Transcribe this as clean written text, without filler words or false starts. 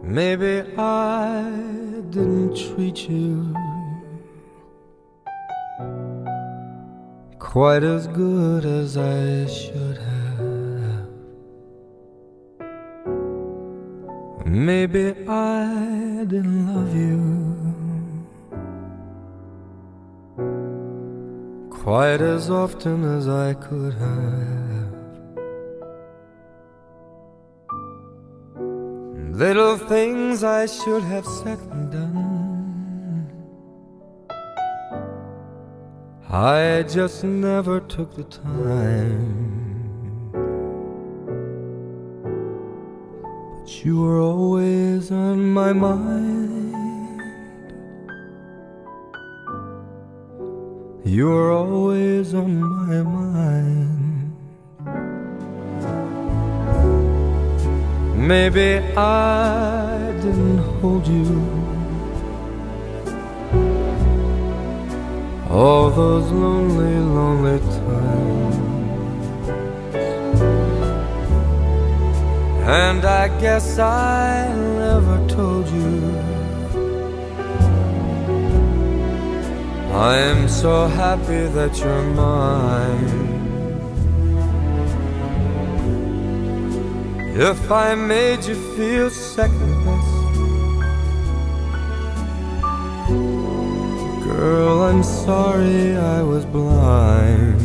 Maybe I didn't treat you quite as good as I should have. Maybe I didn't love you quite as often as I could have. Little things I should have said and done, I just never took the time. But you were always on my mind. You were always on my mind. Maybe I didn't hold you all those lonely, lonely times, and I guess I never told you I am so happy that you're mine. If I made you feel second best, girl, I'm sorry I was blind.